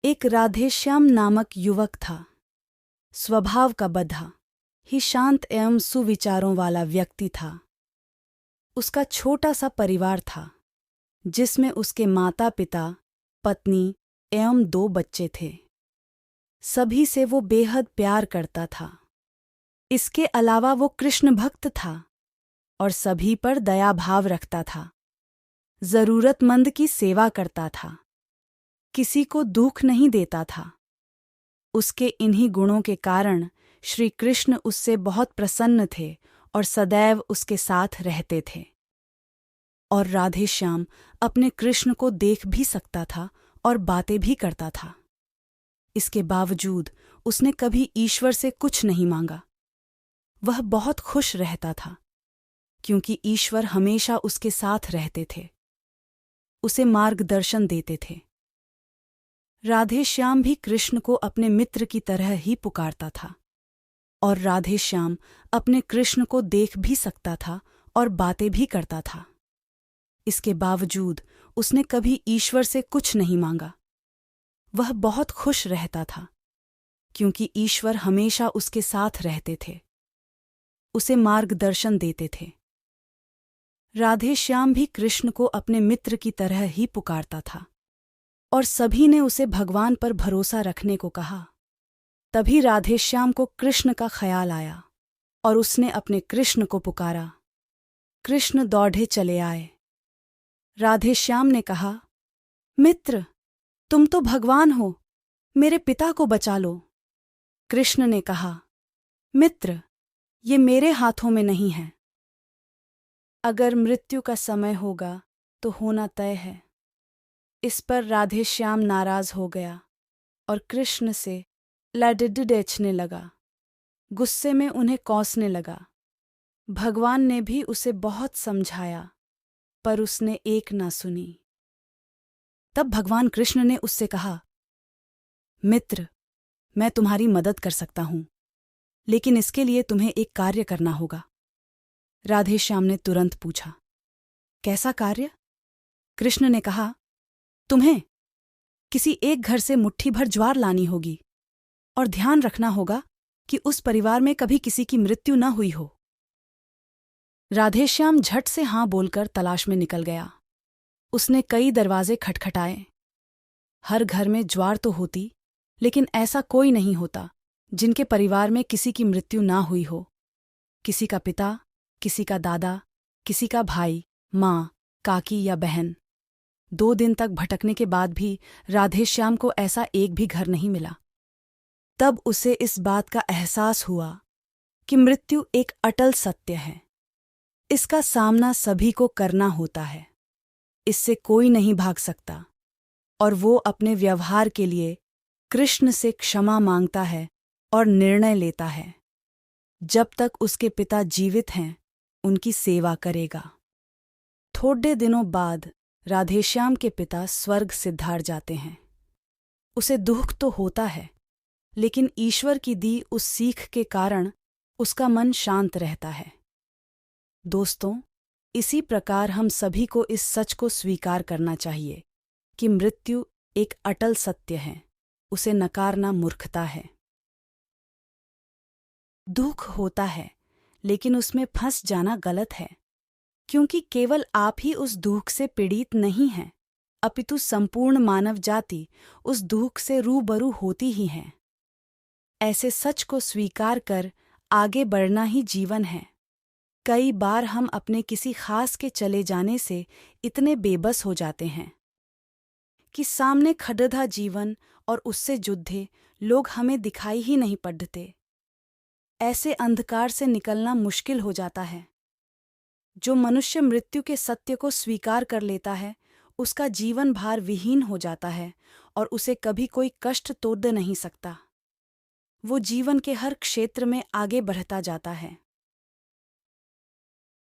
एक राधेश्याम नामक युवक था। स्वभाव का बधा ही शांत एवं सुविचारों वाला व्यक्ति था। उसका छोटा सा परिवार था जिसमें उसके माता पिता, पत्नी एवं 2 बच्चे थे। सभी से वो बेहद प्यार करता था। इसके अलावा वो कृष्ण भक्त था और सभी पर दया भाव रखता था। जरूरतमंद की सेवा करता था, किसी को दुख नहीं देता था। उसके इन्हीं गुणों के कारण श्री कृष्ण उससे बहुत प्रसन्न थे और सदैव उसके साथ रहते थे। और राधेश्याम अपने कृष्ण को देख भी सकता था और बातें भी करता था। इसके बावजूद उसने कभी ईश्वर से कुछ नहीं मांगा। वह बहुत खुश रहता था क्योंकि ईश्वर हमेशा उसके साथ रहते थे, उसे मार्गदर्शन देते थे। राधेश्याम भी कृष्ण को अपने मित्र की तरह ही पुकारता था और राधेश्याम अपने कृष्ण को देख भी सकता था और बातें भी करता था। इसके बावजूद उसने कभी ईश्वर से कुछ नहीं मांगा। वह बहुत खुश रहता था क्योंकि ईश्वर हमेशा उसके साथ रहते थे, उसे मार्गदर्शन देते थे। राधेश्याम भी कृष्ण को अपने मित्र की तरह ही पुकारता था और सभी ने उसे भगवान पर भरोसा रखने को कहा। तभी राधेश्याम को कृष्ण का ख्याल आया और उसने अपने कृष्ण को पुकारा। कृष्ण दौड़े चले आए। राधेश्याम ने कहा, मित्र, तुम तो भगवान हो, मेरे पिता को बचा लो। कृष्ण ने कहा, मित्र, ये मेरे हाथों में नहीं है। अगर मृत्यु का समय होगा तो होना तय है। इस पर राधेश्याम नाराज हो गया और कृष्ण से लड़ने लगा। गुस्से में उन्हें कोसने लगा। भगवान ने भी उसे बहुत समझाया पर उसने एक ना सुनी। तब भगवान कृष्ण ने उससे कहा, मित्र, मैं तुम्हारी मदद कर सकता हूं, लेकिन इसके लिए तुम्हें एक कार्य करना होगा। राधेश्याम ने तुरंत पूछा, कैसा कार्य? कृष्ण ने कहा, तुम्हें किसी एक घर से मुट्ठी भर ज्वार लानी होगी और ध्यान रखना होगा कि उस परिवार में कभी किसी की मृत्यु न हुई हो। राधेश्याम झट से हां बोलकर तलाश में निकल गया। उसने कई दरवाजे खटखटाए। हर घर में ज्वार तो होती, लेकिन ऐसा कोई नहीं होता जिनके परिवार में किसी की मृत्यु ना हुई हो। किसी का पिता, किसी का दादा, किसी का भाई, माँ, काकी या बहन। 2 दिन तक भटकने के बाद भी राधेश्याम को ऐसा एक भी घर नहीं मिला। तब उसे इस बात का एहसास हुआ कि मृत्यु एक अटल सत्य है। इसका सामना सभी को करना होता है। इससे कोई नहीं भाग सकता और वो अपने व्यवहार के लिए कृष्ण से क्षमा मांगता है और निर्णय लेता है। जब तक उसके पिता जीवित हैं, उनकी सेवा करेगा। थोड़े दिनों बाद राधेश्याम के पिता स्वर्ग सिधार जाते हैं। उसे दुख तो होता है, लेकिन ईश्वर की दी उस सीख के कारण उसका मन शांत रहता है। दोस्तों, इसी प्रकार हम सभी को इस सच को स्वीकार करना चाहिए कि मृत्यु एक अटल सत्य है, उसे नकारना मूर्खता है। दुख होता है, लेकिन उसमें फंस जाना गलत है, क्योंकि केवल आप ही उस दुख से पीड़ित नहीं हैं, अपितु संपूर्ण मानव जाति उस दुख से रूबरू होती ही है। ऐसे सच को स्वीकार कर आगे बढ़ना ही जीवन है। कई बार हम अपने किसी खास के चले जाने से इतने बेबस हो जाते हैं कि सामने खड़धा जीवन और उससे युद्धे लोग हमें दिखाई ही नहीं पड़ते। ऐसे अंधकार से निकलना मुश्किल हो जाता है। जो मनुष्य मृत्यु के सत्य को स्वीकार कर लेता है, उसका जीवन भार विहीन हो जाता है और उसे कभी कोई कष्ट तोड़ नहीं सकता। वो जीवन के हर क्षेत्र में आगे बढ़ता जाता है।